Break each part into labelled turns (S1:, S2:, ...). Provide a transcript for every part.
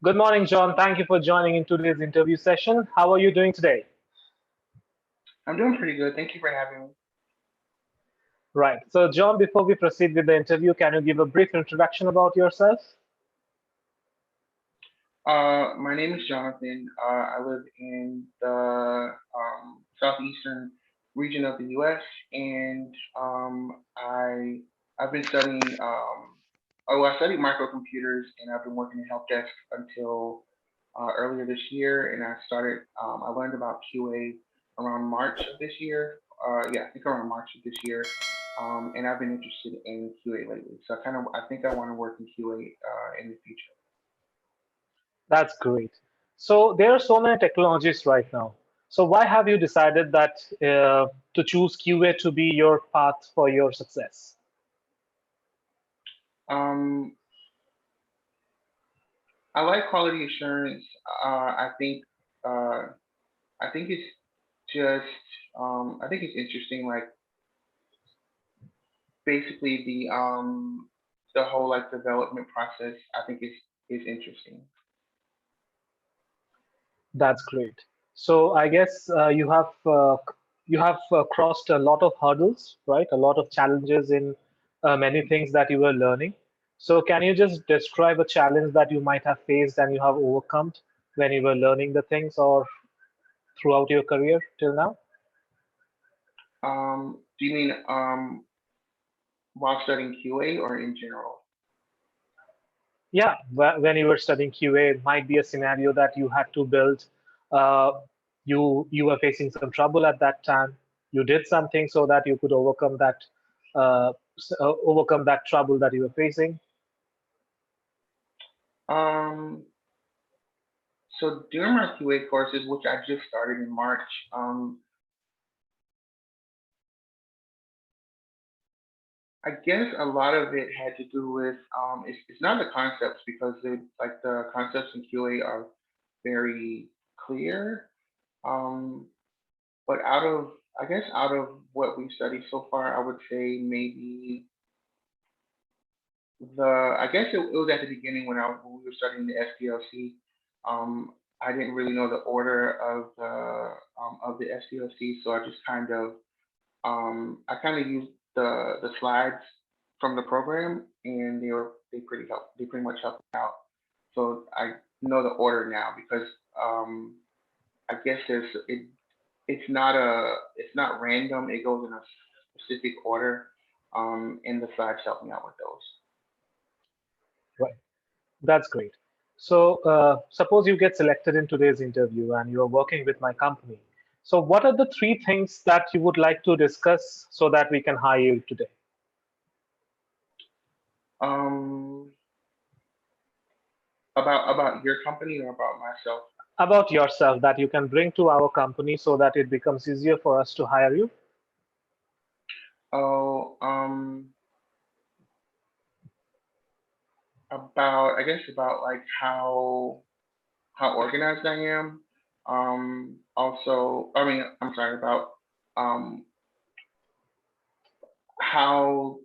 S1: Good morning, John. Thank you for joining in today's interview session. How are you doing today?
S2: I'm doing pretty good. Thank you for having me.
S1: Right. So, John, before we proceed with the interview, can you give a brief introduction about yourself?
S2: My name is Jonathan. I live in the southeastern region of the U.S. and I've been studying. I studied microcomputers and I've been working in help desk until earlier this year. And I started. I learned about QA around March of this year. Yeah, I think around March of this year. And I've been interested in QA lately. So I think I want to work in QA in the future.
S1: That's great. So, there are so many technologies right now. So, why have you decided that to choose QA to be your path for your success?
S2: Um, I like quality assurance. Uh, I think it's just, I think it's interesting. Like basically the whole like development process. I think is interesting.
S1: That's great. So, I guess you have crossed a lot of hurdles, right? A lot of challenges in many things that you were learning. So, can you just describe a challenge that you might have faced and you have overcome when you were learning the things or throughout your career till now?
S2: Do you mean while studying QA or in general?
S1: Yeah, when you were studying QA, it might be a scenario that you had to build. Uh, you were facing some trouble at that time. You did something so that you could overcome that trouble that you were facing.
S2: Um, so during my QA courses, which I just started in March, I guess a lot of it had to do with it's not the concepts because like the concepts in QA are very clear. Um, but out of what we've studied so far, I would say maybe I guess it was at the beginning when we were studying the SDLC. I didn't really know the order of the SDLC, so I just I kind of used the slides from the program, and they pretty much helped me out. So I know the order now because I guess it's not random. It goes in a specific order, and the slides help me out with those.
S1: Right. That's great. So, suppose you get selected in today's interview and you are working with my company. So, what are the three things that you would like to discuss so that we can hire you today?
S2: Um, about your company or about myself?
S1: About yourself that you can bring to our company so that it becomes easier for us to hire you?
S2: Oh, about I guess about like how organized I am. Also, I mean, I'm sorry about um how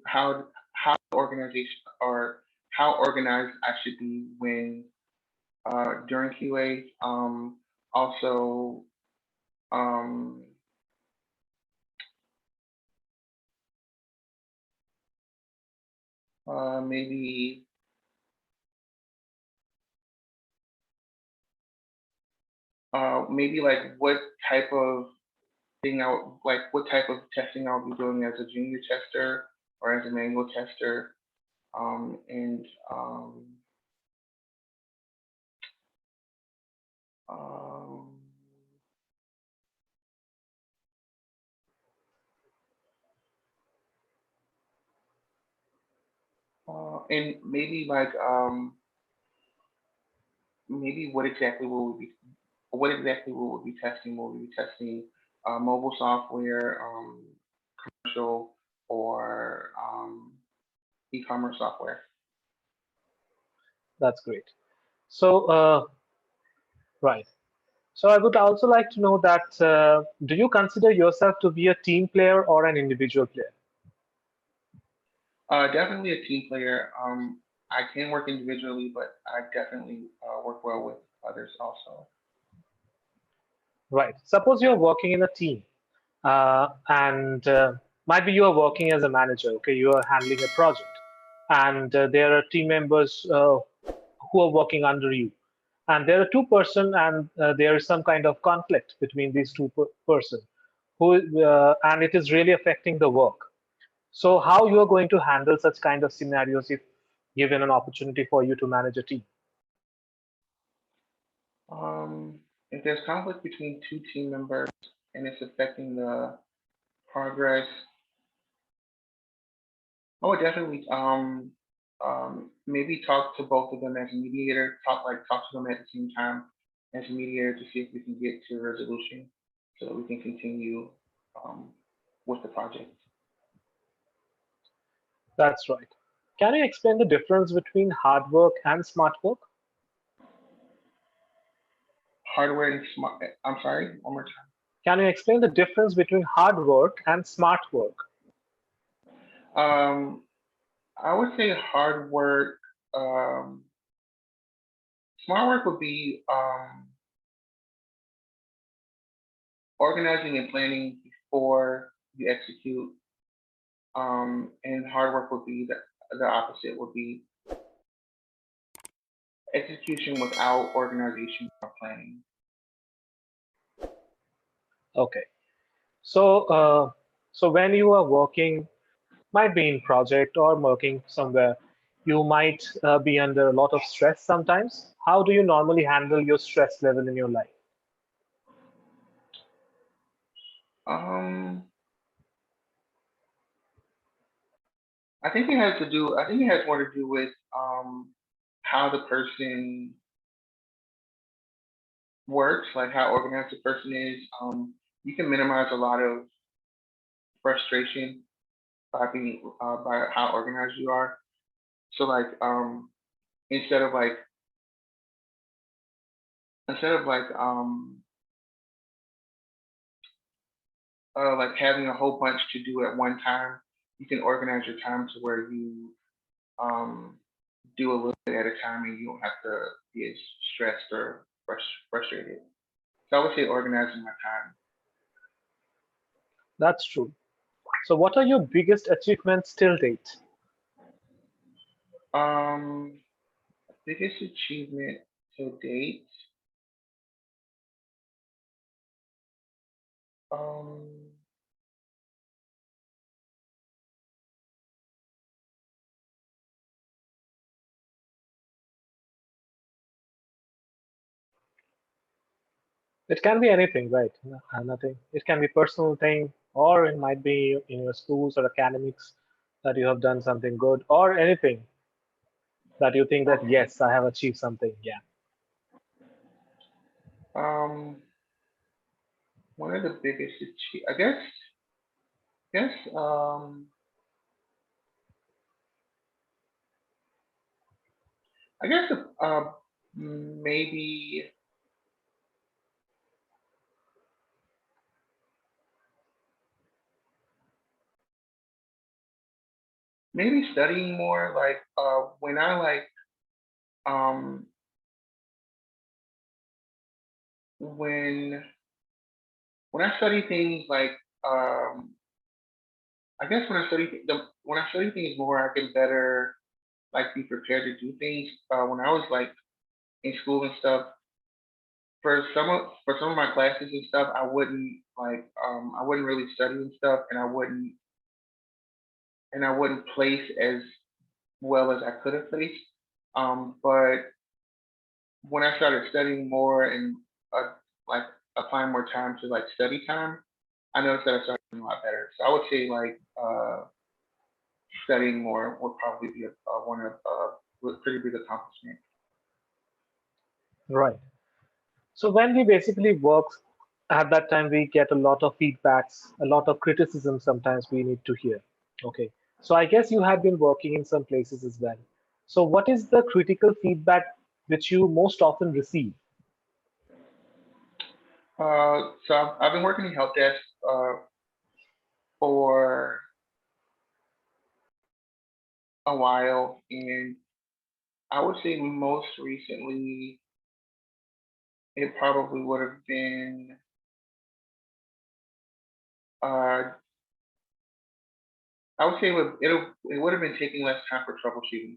S2: organization or how organized I should be when during QA. Also, um, maybe maybe like what type of what type of testing I'll be doing as a junior tester or as a manual tester, and um, and maybe what exactly will we be testing? Will we be testing mobile software, commercial, or e-commerce software?
S1: That's great. So, right. So, I would also like to know that do you consider yourself to be a team player or an individual player?
S2: Definitely a team player. I can work individually, but I definitely work well with others also.
S1: Right. Suppose you're working in a team, and might be you are working as a manager. Okay, you are handling a project, and there are team members who are working under you, and there are two-person, and there is some kind of conflict between these two-person, who and it is really affecting the work. So, how you are going to handle such kind of scenarios if given an opportunity for you to manage a team?
S2: If there's conflict between two team members and it's affecting the progress, I would definitely maybe talk to both of them as a mediator, talk to them at the same time as a mediator to see if we can get to a resolution so that we can continue um, with the project.
S1: That's right. Can you explain the difference between hard work and smart work?
S2: Hardware and smart. I'm sorry, one more time.
S1: Can you explain the difference between hard work and smart work?
S2: Um, I would say hard work. Um, Smart work would be organizing and planning before you execute, and hard work would be the opposite. Would be execution without organization or planning.
S1: Okay. So when you are working, might be in project or working somewhere, you might be under a lot of stress sometimes. How do you normally handle your stress level in your life?
S2: Um, I think it has to do. I think it has more to do with how the person works, like how organized the person is. You can minimize a lot of frustration by being by how organized you are. So like instead of like instead of like having a whole bunch to do at one time, you can organize your time to where you um do a little bit at a time and you don't have to be as stressed or frustrated. So I would say organizing my
S1: That's true. So what are your biggest achievements till date?
S2: time. Biggest achievement to date. Um,
S1: It can be anything, right? Nothing. It can be personal thing, or it might be in your schools or academics that you have done something good, or anything that you think that
S2: okay.
S1: yes, I have achieved something. Yeah,
S2: Um, One of the biggest achieve, guess, I guess, maybe, maybe studying more. Like, um, when, when I study things like, um, I guess when I study things more, I can better like be prepared to do things. When I was like in school and stuff, for some of my classes and stuff, I wouldn't really study and stuff, and I wouldn't place as well as I could have placed. But when I started studying more and like applying more time to like study time, I noticed that I started doing a lot better. So I would say studying more would probably be one of pretty big accomplishment.
S1: right. So when we basically work, at that time we get a lot of feedbacks, a lot of criticism sometimes we need to hear. Okay. So I guess you have been working in some places as well. So what is the critical feedback which you most often receive?
S2: So I've been working in help desk for a while, and I would say most recently, it probably would have been, uh, I would say it would have been taking less time for troubleshooting.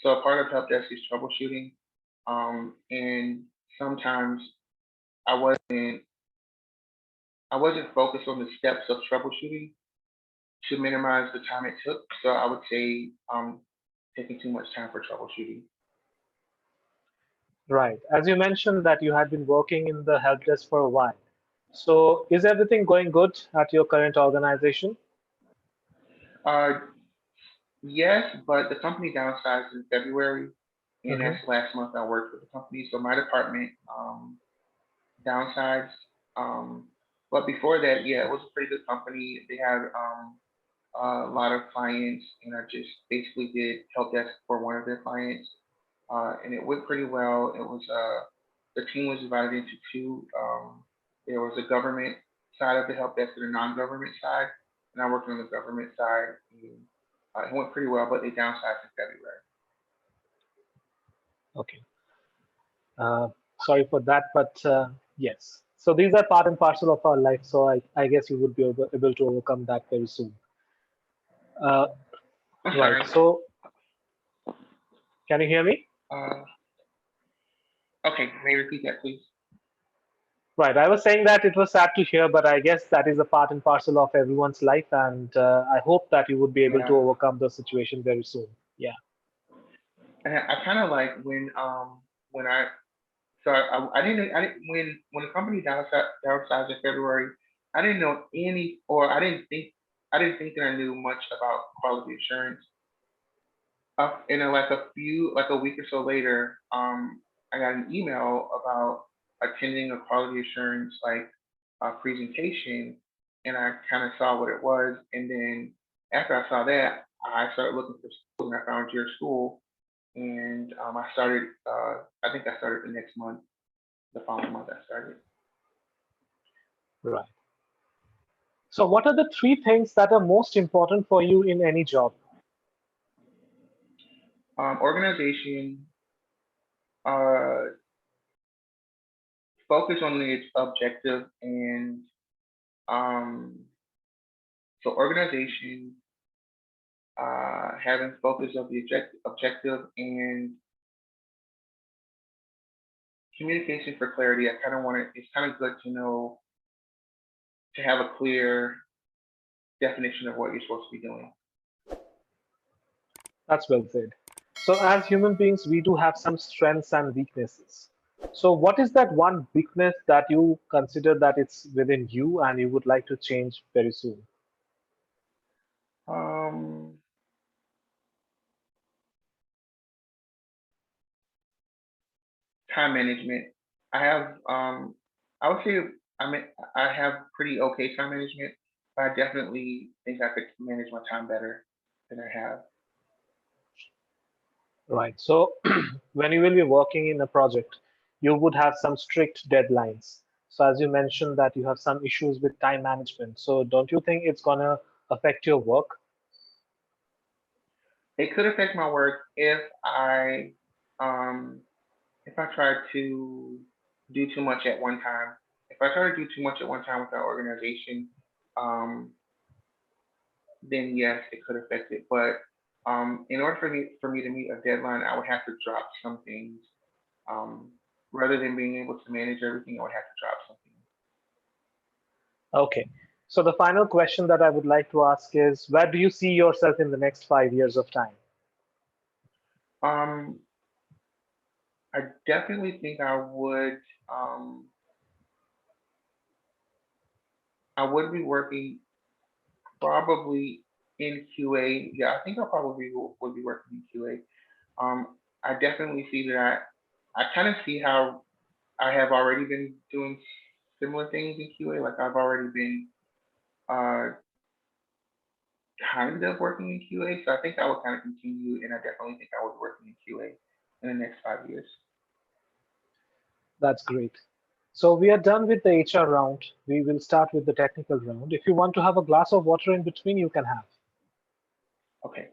S2: So a part of help desk is troubleshooting, and sometimes I wasn't I wasn't focused on the steps of troubleshooting to minimize the time it took. So I would say taking too much time for troubleshooting.
S1: Right. As you mentioned that you had been working in the help desk for a while. So is everything going good at your current organization?
S2: Uh, yes, but the company downsized in February, and
S1: Hmm.
S2: that's last month I worked with the company. So my department downsized. Um, but before that, yeah, it was a pretty good company. They had a lot of clients, and I just basically did help desk for one of their clients, and it went pretty well. It was the team was divided into two. There was a government side of the help desk and a non-government side, and I worked on the government side. And, it went pretty well, but they downsized in February.
S1: Okay. Sorry for that, but yes. So these are part and parcel of our life. So I guess you would be able to overcome that very soon. Uh,
S2: I'm
S1: right.
S2: sorry.
S1: So can you hear me?
S2: Uh, okay, may you repeat that, please?
S1: Right. I was saying that it was sad to hear, but I guess that is a part and parcel of everyone's life, and I hope that you would be able to
S2: Yeah,
S1: overcome the situation very soon. Yeah.
S2: and I kind of like when I so I didn't when the company downsized in February, I didn't know any or I didn't think that I knew much about quality assurance. And then like a week or so later, I got an email about attending a quality assurance presentation, and I kind of saw what it was. And then after I saw that, I started looking for schools, and I found your school, and I started. I think I started the next month, the following month I started.
S1: Right. So what are the three things that are most important for you in any job?
S2: Organization, uh, focus on the objective, and um, so organization, having focus of the objective, and communication for clarity. I kind of want to. It's kind of good to know to have a clear definition of what you're supposed to be doing.
S1: That's well said. So as human beings, we do have some strengths and weaknesses. So what is that one weakness that you consider that it's within you and you would like to change very soon?
S2: Um, Time management. I have. I would say I mean I have pretty okay time management, but I definitely think I could manage my time better than I have.
S1: Right. So when you will be working in a project, you would have some strict deadlines. So as you mentioned that you have some issues with time management. So don't you think it's gonna affect your work?
S2: It could affect my work um if I try to do too much at one time. If I try to do too much at one time with our organization, um, then yes, it could affect it. But in order for me to meet a deadline, I would have to drop some things. Um, Rather than being able to manage everything, I would have to drop something.
S1: Okay. So the final question that I would like to ask is, where do you see yourself in the next 5 years of time?
S2: Um, I definitely think um, I would be working probably in QA. Yeah, I think I probably would be working in QA. I definitely see that. I kind of see how I have already been doing similar things in QA. Like I've already been uh, kind of working in QA, so I think I would kind of continue, and I definitely think I would be working in QA in the next 5 years.
S1: That's great. So we are done with the HR round. We will start with the technical round. If you want to have a glass of water in between, you can have.
S2: Okay.